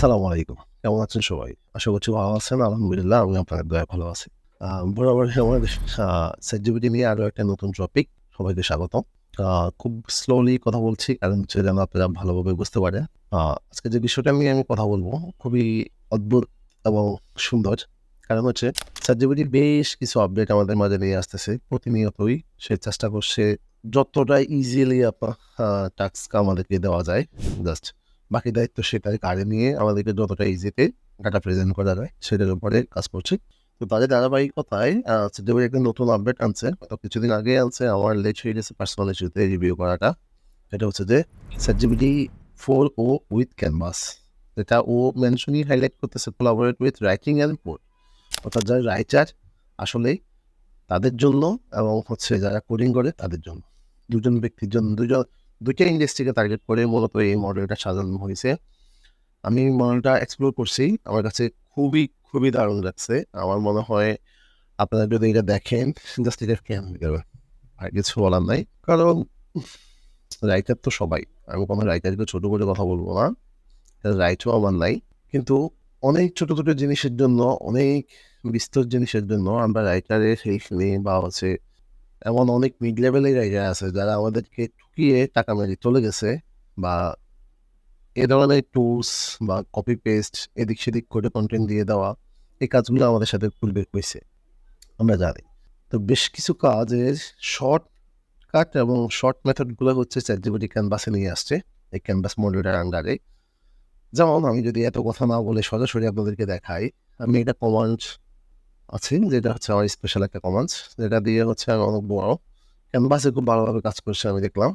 আসসালামু আলাইকুম। কেমন আছেন সবাই? আশা করছি ভালো আছেন। আলহামদুলিল্লাহ আমি আপনাদের দয়ায় ভালো আছি। বরাবরই আমাদের ChatGPT নিয়ে আরো একটা নতুন টপিক। সবাইকে স্বাগতম। আ খুব স্লোলি কথা বলছি কারণ হচ্ছে যেন আপনারা ভালোভাবে বুঝতে পারেন। আ আজকে যে বিষয়টা নিয়ে আমি কথা বলব খুবই অদ্ভুত এবং সুন্দর। কারণ হচ্ছে ChatGPT বেশ কিছু আপডেট আমাদের মাঝে নিয়ে আসতেছে। প্রতিনিয়তই সে চেষ্টা করছে যতটা ইজিলি আ টাস্ক আমাদেরকে দেওয়া যায় জাস্ট বাকি দায়িত্ব সে তার কাঁধে নিয়ে আমাদেরকে যতটা ইজিতে ডাটা প্রেজেন্ট করা যায় সেটার উপরে কাজ করছি। তো তাদের ধারাবাহিকতায় ChatGPT একটা নতুন আপডেট আনছে। তো কিছুদিন আগেই আনছে আমার লেট হয়ে গেছে পার্সোনাল ইস্যুতে রিভিউ করাটা। এটা হচ্ছে যে ChatGPT 4o with Canvas। এটা ও মেনশনই হাইলাইট করতেছে collaborate with writing and code। অর্থাৎ যারা রাইটার আসলেই তাদের জন্য এবং হচ্ছে যারা কোডিং করে তাদের জন্য। ২ জন ব্যক্তির জন্য ২ টা ইন্ডাস্ট্রিকে টার্গেট করে মূলত এই মডেলটা সাজানো হয়েছে। আমি মডেলটা এক্সপ্লোর করছি। আমার কাছে খুবই দারুণ লাগছে। আমার মনে হয় আপনারা যদি এটা দেখেন জাস্ট এটা স্ক্যান হয়ে যাবে। আর কিছু বলার নাই। কারণ রাইটার তো সবাই। আমি কোনো রাইটারকে ছোট করে কথা বলব না। রাইটও আমার নাই। কিন্তু অনেক ছোট জিনিসের জন্য, অনেক বিস্তর জিনিসের জন্য আমরা রাইটারের হেল্প নিই বা হচ্ছে এমন অনেক মিড লেভেলের রাইটার আছে যারা আমাদেরকে ঠকিয়ে টাকা মেরে চলে গেছে বা এ ধরনের টুলস বা কপি পেস্ট এদিক সেদিক করে কনটেন্ট দিয়ে দেওয়া এই কাজগুলো আমাদের সাথে পূর্বে হইছে। আমরা জানি। তো বেশ কিছু কাজের শর্টকাট এবং শর্ট মেথডগুলো হচ্ছে ChatGPT ক্যানভাসে নিয়ে আসছে। এই ক্যানভাস মডেলটার আন্ডারে। যেমন আমি যদি এত কথা না বলে সরাসরি আপনাদেরকে দেখাই, আমি একটা কমান্ড আছে যেটা হচ্ছে আমার স্পেশাল একটা কমান্ডস যেটা দিয়ে হচ্ছে আমি অনেক বড় ক্যানভাসে খুব ভালোভাবে কাজ করছে আমি দেখলাম।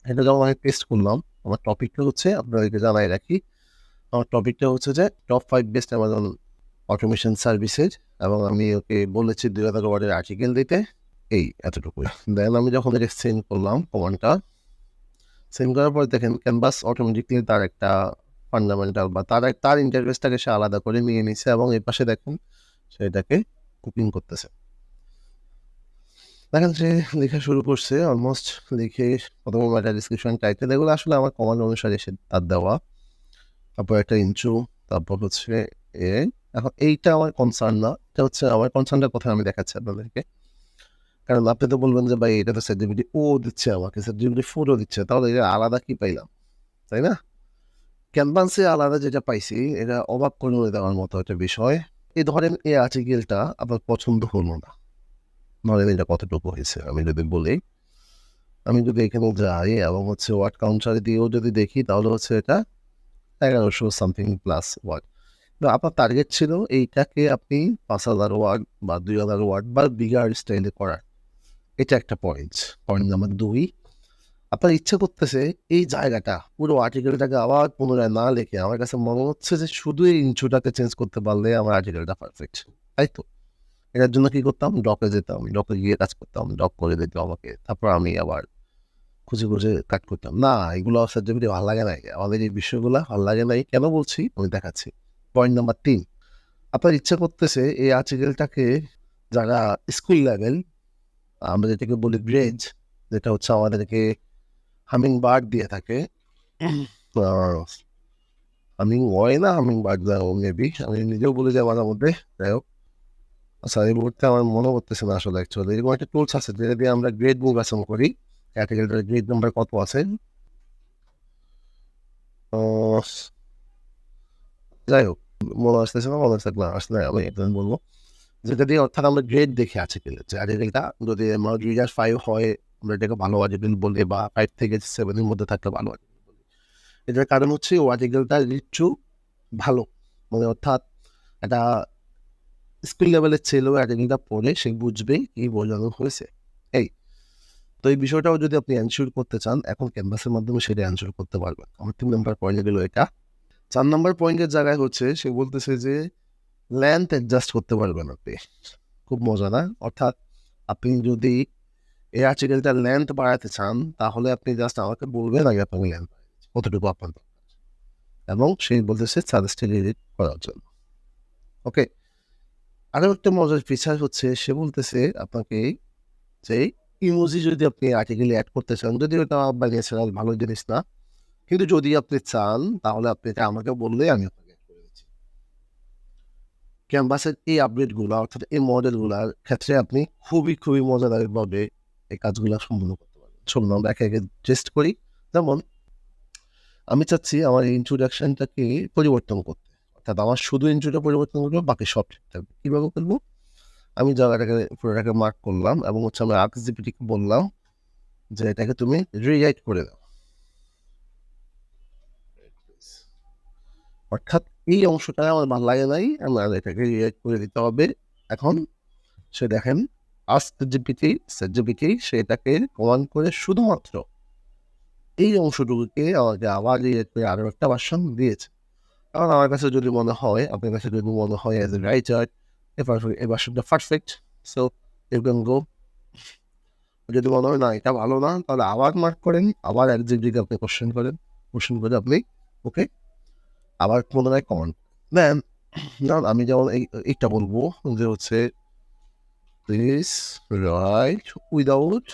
এটা যখন আমি পেস্ট করলাম, আমার টপিকটা হচ্ছে আপনাদেরকে জানাই রাখি। আমার টপিকটা হচ্ছে যে top 5 best Amazon automation services এবং আমি ওকে বলেছি ২০০০ ওয়ার্ডের আর্টিকেল দিতে। এই এতটুকুই। দেন আমি যখন এটা সেন্ড করলাম কমান্ডটা, সেন্ড করার পর দেখেন ক্যানভাস অটোমেটিক্যালি তার একটা ফান্ডামেন্টাল বা তার ইন্টারফেসটাকে সে আলাদা করে নিয়ে নিছে এবং এর পাশে দেখেন সে এটাকে কুকিং করতেছে। দেখেন সে লেখা শুরু করছে অলমোস্ট লিখে প্রথমে একটা ডিসক্রিপশন টাইটেল এগুলো আসলে আমার কমান্ড অনুসারে সে তার দেওয়া। তারপর একটা ইন্ট্রো, তারপর হচ্ছে এ এখন এইটা আমার কনসার্ন না। এটা হচ্ছে আমার কনসার্নটা কোথায় আমি দেখাচ্ছি আপনাদেরকে। কারণ আপনি তো বলবেন যে ভাই এটা তো ChatGPT ও দিচ্ছে আমাকে, ChatGPT 4 ও দিচ্ছে। তাহলে এটা আলাদা কি পাইলাম? তাই না? ক্যানভাসে আলাদা যেটা পাইছি এটা অবাক করে দেওয়ার মতো একটা বিষয়। এই ধরেন এই আর্টিকেলটা আপনার পছন্দ হলো না। ধরেন এটা কতটুকু হয়েছে আমি যদি বলি। আমি যদি এখানে যাই এবং হচ্ছে ওয়ার্ড কাউন্টার দিয়েও যদি দেখি তাহলে হচ্ছে এটা ১১০০ সামথিং প্লাস ওয়ার্ড। তো আপনার টার্গেট ছিল এইটাকে আপনি ৫,০০০ ওয়ার্ড বা ২,০০০ ওয়ার্ড বা বিগার স্টাইলে করার। এটা একটা পয়েন্ট। পয়েন্ট নাম্বার ২ আপনার ইচ্ছা করতেছে এই জায়গাটা পুরো আর্টিকেলটাকে আবার পুনরায় না লিখে আমার কাছে মনে হচ্ছে যে শুধু এই ইন্ট্রোটাকে চেঞ্জ করতে পারলে আমার আর্টিকেলটা পারফেক্ট। তাই তো? এটার জন্য কি করতাম? ডকে যেতাম। ডকে গিয়ে কাজ করতাম। ডক করে দিত আমাকে। তারপর আমি আবার খুঁজে কাট করতাম। না, এগুলো ChatGPT ভাল লাগে নাই। আমাদের এই বিষয়গুলা ভাল লাগে নাই। কেন বলছি? আমি দেখাচ্ছি। পয়েন্ট নাম্বার ৩ আপনার ইচ্ছা করতেছে এই আর্টিকেলটাকে যারা স্কুল লেভেল আমরা যেটাকে বলি গ্রেড যেটা হচ্ছে আমাদেরকে হামিং বার্ড দিয়ে থাকে। আ হামিং ওয়ে না হামিং বার্ড মেবি আমি নিজেও বলে যাই মাঝে মধ্যে। যাই হোক। আচ্ছা এই মুহূর্তে আমার মনে পড়তেছে না আসলে অ্যাকচুয়ালি। এরকম একটা টুলস আছে যেটা দিয়ে আমরা গ্রেড নির্বাচন করি। আর্টিকেলটার গ্রেড নাম্বার কত আছে। আ যাই হোক মনে আসতেছে না, মনে থাকলে আসলে আমি একদিন বলব। যেটা দিয়ে অর্থাৎ আমরা গ্রেড দেখে আর্টিকেলের যে আর্টিকেলটা যদি আমার রিডার 5 হয় আমরা এটাকে ভালো আর্টিকেল বলি বা 5 থেকে 7 এর মধ্যে থাকলে ভালো আর্টিকেল বলি। এটার কারণ হচ্ছে ও আর্টিকেলটা একটু ভালো। মানে অর্থাৎ একটা স্কিল লেভেলের ছেলেও আর্টিকেলটা পড়ে সে বুঝবে কি বোঝানো হয়েছে। এই তো এই বিষয়টাও যদি আপনি এনশিওর করতে চান এখন ক্যানভাসের মাধ্যমে সেটা এনশিওর করতে পারবেন। আমার ৩ নাম্বার পয়েন্ট গেল এটা। ৪ নাম্বার পয়েন্টের জায়গায় হচ্ছে সে বলতেছে যে লেন্থ অ্যাডজাস্ট করতে পারবেন আপনি। খুব মজা না? অর্থাৎ আপনি যদি এই আর্টিকেলটার লেন্থ বাড়াতে চান তাহলে আপনি জাস্ট আমাকে বলবেন আমি আপনাকে লেন্থ বাড়িয়ে দিচ্ছি। কতটুকু আপনার দরকার। এবং সে বলতেছে সাজেস্টেড এডিট করার জন্য। ওকে? আরো একটা মজার ফিচার হচ্ছে সে বলতেছে আপনাকে যে ইমোজি যদি আপনি আর্টিকেলে এড করতে চান, যদিও এটা বাই ন্যাচারাল ভালো জিনিস না। কিন্তু যদি আপনি চান তাহলে আপনি এটা আমাকে বললেই আমি আপনাকে এড করে দেব। ক্যানভাসের এই আপডেটগুলো অর্থাৎ এই মডেলগুলোর ক্ষেত্রে আপনি খুবই মজাদারভাবে এই কাজগুলো সম্পূর্ণ করতে পারবেন। চলুন আমরা একে টেস্ট করি। যেমন আমি চাচ্ছি আমার ইন্ট্রোডাকশনটাকে পরিবর্তন করতে, অর্থাৎ আমার শুধু ইন্ট্রোটা পরিবর্তন করবো, বাকি সব ঠিক থাকবে। কীভাবে করবো? আমি জায়গাটাকে পুরোটাকে মার্ক করলাম এবং আমি ChatGPTকে বললাম যে এটাকে তুমি রিরাইট করে দাও, অর্থাৎ এই অংশটা আমার ভালো লাগে নাই, আমার এটাকে রিরাইট করে দিতে হবে। এখন সে দেখেন ChatGPT সে এটাকে কমান্ড করে শুধুমাত্র এই অংশটুকুকে আমাকে আবার রিরাইট করে আরও একটা ভার্সন দিয়েছে। কারণ আমার কাছে যদি মনে হয়, আপনার কাছে যদি মনে হয় অ্যাজ এ রাইটার এই ভার্সনটা perfect, so you can go. যদি মনে হয় না এটা ভালো না, তাহলে আবার মার্ক করেন, আবার ChatGPTকে আপনি কোশ্চেন করে আপনি ওকে আবার পুনরায় কমান্ড দেন। আমি যেমন এইটা বলবো যে হচ্ছে please write without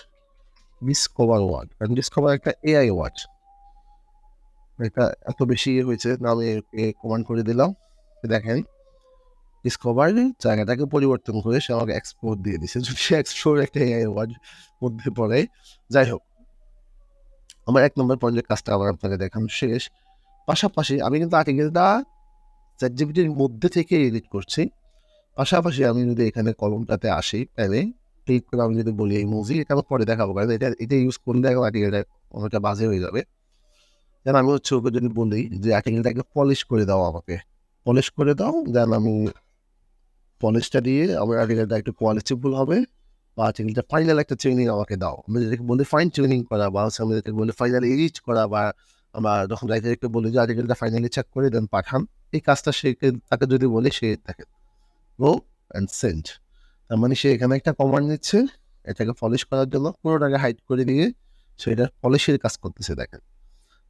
discover word, কারণ ডিসকভার একটা এআই ওয়ার্ড, এটা এত বেশি হয়েছে না। আমি কমান্ড করে দিলাম, দেখেন ডিসকভার জায়গাটাকে পরিবর্তন করে সে আমাকে এক্সপোর্ট দিয়ে দিছে। যদি এক্সপোর্ট একটা এআই ওয়ার্ড মধ্যে পড়ে, যাই হোক, আমার 1 নম্বর পয়েন্টের কাজটা আমার আপনাকে দেখানো শেষ। পাশাপাশি আমি কিন্তু আর্টিকেলটা ChatGPTর মধ্যে থেকে এডিট করছি। পাশাপাশি আমি যদি এখানে কলমটাতে আসি, প্যানে ক্লিক করে আমি যদি বলি ইমোজি, এটা আমি পরে দেখাবো, কারণ এটা ইউজ করলে এখন আর্টিকেলটা অনেকটা বাজে হয়ে যাবে। দেন আমি হচ্ছে ওকে যদি বলি যে আর্টিকেলটাকে পলিশ করে দাও, আমাকে পলিশ করে দাও, দেন আমি পলিশটা দিয়ে আমার আর্টিকেলটা একটু কোয়ালিটিফুল হবে, বা আর্টিকেলটা ফাইনাল একটা ট্রেনিং আমাকে দাও। আমি যেটাকে বলি ফাইন টিউনিং করা, বা হচ্ছে আমি যেটাকে বলি ফাইনাল এডিট করা, বা আমরা যখন রাইটারকে বলি যে আর্টিকেলটা ফাইনালি চেক করে দেন পাঠান, এই কাজটা তাকে যদি বলি, সে দেখেন গো অ্যান্ড সেন্ড। তার মানে সে এখানে একটা কমান্ড নিচ্ছে এটাকে পলিশ করার জন্য, পুরোটাকে হাইড করে দিয়ে সে এটা পলিশের কাজ করতেছে। দেখেন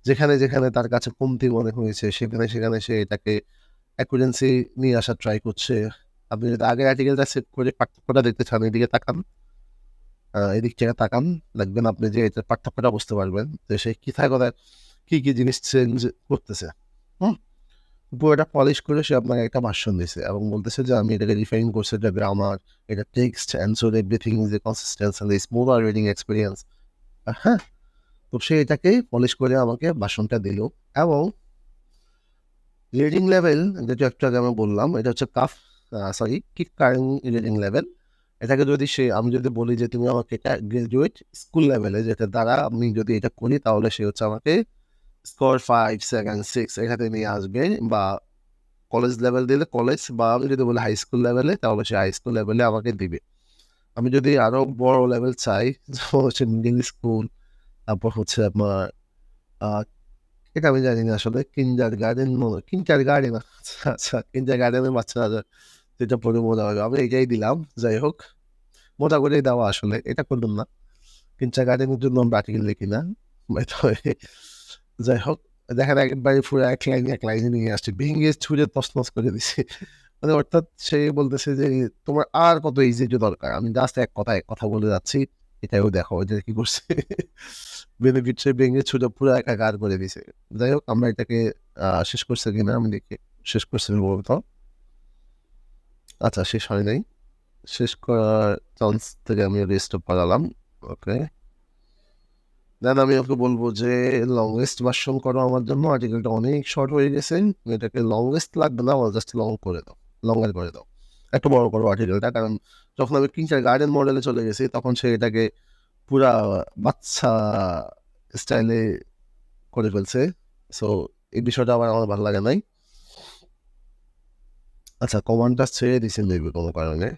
যেখানে যেখানে তার কাছে কমতি মনে হয়েছে সেখানে সে এটাকে অ্যাকুরেন্সি নিয়ে আসার ট্রাই করছে। আপনি যদি আগের আর্টিকেলটা সেভ করে পার্থক্যটা দেখতে চান, এদিকে তাকান, এদিক থেকে তাকান, দেখবেন আপনি যে এটার পার্থক্যটা বুঝতে পারবেন যে সে কোথায় কি জিনিস চেঞ্জ করতেছে। পুরোটা পলিশ করে সে আপনাকে একটা ভার্সন দিছে এবং বলতেছে যে আমি এটাকে রিফাইন করছি, এটা গ্রামার, এটা text, answer, everything is a consistence and smooth আর রিডিং এক্সপিরিয়েন্স। হ্যাঁ, তো সে এটাকে পলিশ করে আমাকে ভার্সনটা দিল। এবং রিডিং লেভেল যেটা একটু আগে আমি বললাম, এটা হচ্ছে কিক কারিং রিডিং লেভেল। এটাকে যদি আমি যদি বলি যে তুমি আমাকে এটা গ্রাজুয়েট স্কুল লেভেলে, যেটা দ্বারা আমি যদি এটা করি তাহলে সে হচ্ছে আমাকে স্কোর 5, 7, 6 এখানে নিয়ে আসবে, বা কলেজ লেভেল দিলে কলেজ, বা আমি যদি বলি হাই স্কুল লেভেলে তাহলে সে হাই স্কুল লেভেলে আমাকে দিবে। আমি যদি আরও বড় লেভেল চাই, যেমন হচ্ছে মিডিল স্কুল, তারপর হচ্ছে আপনার এটা আমি জানি না আসলে, কিন্ডার গার্ডেন, আচ্ছা কিন্ডার গার্ডেনের বাচ্চারা যেটা পড়ে মজা হবে, আমি এটাই দিলাম। যাই হোক, মজা করেই দেওয়া, আসলে এটা করলাম না। কিন্ডার গার্ডেনের জন্য আমরা আর্টিকেল লিখি না। যাই হোক, দেখেন একবারে পুরো এক লাইনে নিয়ে আসছে, ভেঙে ছুঁড়ে তছনছ করে দিছে। মানে অর্থাৎ সে বলতেছে যে তোমার আর কত ইজি দরকার, আমি জাস্ট এক কথা বলে যাচ্ছি, এটাও দেখো এটা কি করছে। বেনিফিট সে ভেঙে ছুঁড়ে পুরো একাকার করে দিছে। যাই হোক, আমরা এটাকে শেষ করছে কিনা আমি দেখি, শেষ করছে বলতো। আচ্ছা, শেষ হয় নাই, শেষ করার চান্স থেকে আমি রেস্ট পালালাম। ওকে, দেন আমি ওকে বলবো যে লংগেস্ট ভার্সন করো আমার জন্য, আর্টিকেলটা অনেক শর্ট হয়ে গেছে, এটাকে লংগেস্ট লাগবে না, জাস্ট লঙ্গার করে দাও, একটু বড় করো আর্টিকেলটা। কারণ যখন আমি কিংচার গার্ডেন মডেলে চলে গেছি, তখন সে এটাকে পুরা বাচ্চা স্টাইলে করে ফেলছে। সো এই বিষয়টা আমার ভালো লাগে নাই। আচ্ছা, কমান্ডটা ছেড়ে দিছে দেখবে কোনো কারণে।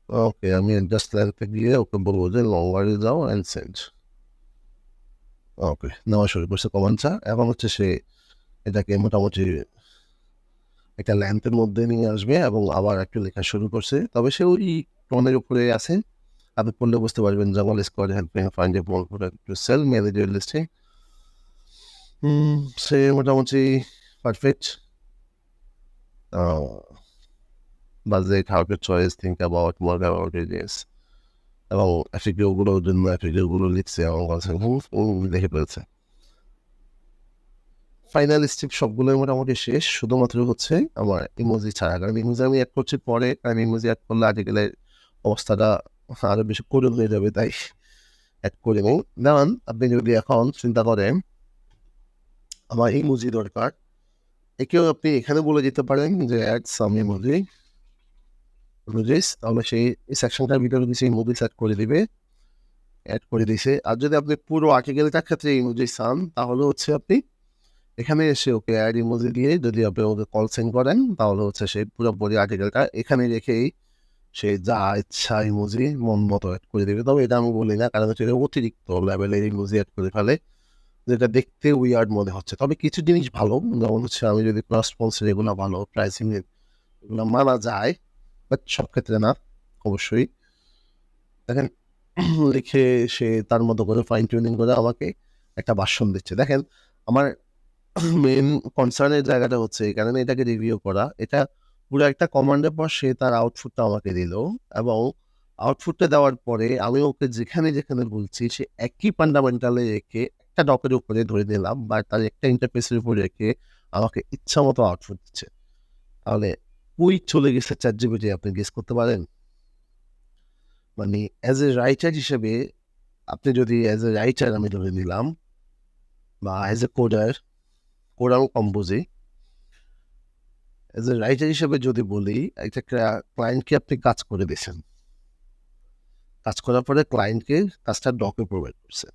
ওকে, আমি জাস্ট লেন্থে গিয়ে ওকে বলবো যে লঙ্গারে যাও অ্যান্ড সেন্ড। ওকে, নেওয়া শুরু করছে কমান্ডটা। এখন হচ্ছে সে এটাকে মোটামুটি একটা ল্যাম্পের মধ্যে নিয়ে আসবে এবং আবার একটু লেখা শুরু করছে। তবে সে ওই টোনের উপরে আছে, আপনি পড়লে বুঝতে পারবেন Jamal squad helping find a ball to sell manager listing. সে মোটামুটি perfect. Budget, how to choice, think about, work about it, এবং অ্যাফিকিওগুলোর জন্য অ্যাফিকিওগুলো লিখছে এবং দেখে ফেলছে। ফাইনাল স্টেপ সবগুলোই মোটামুটি শেষ, শুধুমাত্র হচ্ছে আমার ইমোজি ছাড়া। কারণ ইমোজি আমি অ্যাড করছি পরে, কারণ ইমোজি অ্যাড করলে আর্টিকেলের অবস্থাটা আরও বেশি করুণ হয়ে যাবে, তাই অ্যাড করে নিই। দেন আপনি যদি এখন চিন্তা করেন আমার ইমোজি দরকার, একেও আপনি এখানে বলে দিতে পারেন যে অ্যাড সাম ইমোজিস, তাহলে সেই সেকশনটার ভিতরে কিছু ইমোজি অ্যাড করে দিবে, অ্যাড করে দিছে। আর যদি আপনি পুরো আর্টিকেলটার ক্ষেত্রে ইমোজি চান, তাহলে হচ্ছে আপনি এখানে এসে ওকে অ্যাড ইমোজি দিয়ে যদি আপনি ওকে কল সেন্ড করেন, তাহলে হচ্ছে সেই পুরোপুরি আর্টিকেলটা এখানে রেখেই সে যা ইচ্ছা ইমোজি মন মতো অ্যাড করে দেবে। তবে এটা আমি বলি না, কারণ হচ্ছে এটা অতিরিক্ত লেভেলের ইমোজি অ্যাড করে ফেলে, যেটা দেখতে উইয়ার্ড মনে হচ্ছে। তবে কিছু জিনিস ভালো, যেমন হচ্ছে আমি যদি ক্রস স্পন্সর এগুলো ভালো, প্রাইসিং এগুলো মানা যায়, বাট সব ক্ষেত্রে না অবশ্যই। দেখেন লিখে সে তার মতো করে ফাইন টিউনিং করে আমাকে একটা ভার্সন দিচ্ছে। দেখেন আমার মেন কনসার্নের জায়গাটা হচ্ছে এই কারণে এটাকে রিভিউ করা। এটা পুরো একটা কমান্ডের পর সে তার আউটপুটটা আমাকে দিল, এবং আউটপুটটা দেওয়ার পরে আমি ওকে যেখানে যেখানে বলছি সে একই ফান্ডামেন্টালে রেখে একটা ডকের উপরে ধরে নিলাম বা তার একটা ইন্টারফেসের উপরে রেখে আমাকে ইচ্ছা মতো আউটপুট দিচ্ছে। তাহলে ওই চলে গেছে চ্যাটজিপিটি, আপনি গেস করতে পারেন? মানে অ্যাজ এ রাইটার হিসেবে আপনি যদি অ্যাজ এ রাইটার আমি ধরে নিলাম, বা অ্যাজ এ কোডার কম বুঝি, অ্যাজ এ রাইটার হিসেবে যদি বলি, একটা ক্লায়েন্টকে আপনি কাজ করে দিয়েছেন, কাজ করার পরে ক্লায়েন্টকে কাজটা ডকে প্রোভাইড করছে।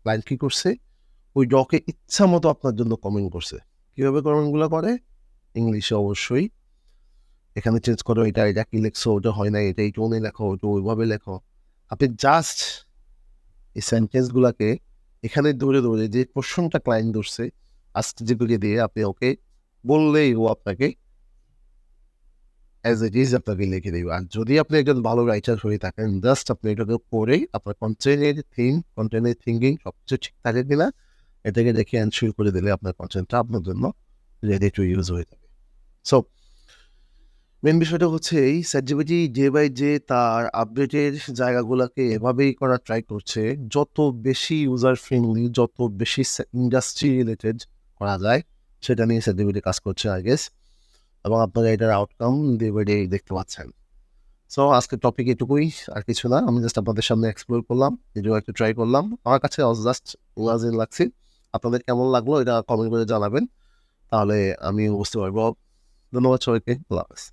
ক্লায়েন্ট কী করছে? ওই ডকে ইচ্ছা মতো আপনার জন্য কমেন্ট করছে। কীভাবে কমেন্টগুলো করে? ইংলিশে অবশ্যই। এখানে চেঞ্জ করো, এটা কি লিখছো, ওটা হয় না, এটা এই টোনে লেখো, ওটা ওইভাবে লেখো। আপনি জাস্ট এই সেন্টেন্সগুলোকে এখানে ধরে ধরে যে পোর্শনটা ক্লায়েন্ট ধরছে আস্তে যেগুলি দিয়ে আপনি ওকে বললেই ও আপনাকে অ্যাজ ইট ইজ আপনাকে লিখে দেবে। আর যদি আপনি একজন ভালো রাইটার হয়ে থাকেন, জাস্ট আপনি এটাকে পড়েই আপনার কন্টেন্টের থিঙ্কিং সবকিছু ঠিক থাকে কিনা এটাকে দেখে এনশিওর করে দিলে আপনার কন্টেন্টটা আপনার জন্য রেডি টু ইউজ হয়ে যাবে। সো মেন বিষয়টা হচ্ছে এই চ্যাটজিপিটি ডে বাই ডে তার আপডেটের জায়গাগুলোকে এভাবেই করার ট্রাই করছে, যত বেশি ইউজার ফ্রেন্ডলি, যত বেশি ইন্ডাস্ট্রি রিলেটেড করা যায় সেটা নিয়ে চ্যাটজিপিটি কাজ করছে আই গেস, এবং আপনারা এটার আউটকাম ডে বাই ডে দেখতে পাচ্ছেন। সো আজকের টপিক এটুকুই, আর কিছু না। আমি জাস্ট আপনাদের সামনে এক্সপ্লোর করলাম, ভিডিও একটু ট্রাই করলাম। আমার কাছে জাস্ট ওয়াজিন লাগছে। আপনাদের কেমন লাগলো এটা কমেন্ট করে জানাবেন, তাহলে আমি বুঝতে পারবো। ধন্যবাদ সবাইকে, আল্লাহ হাফেজ।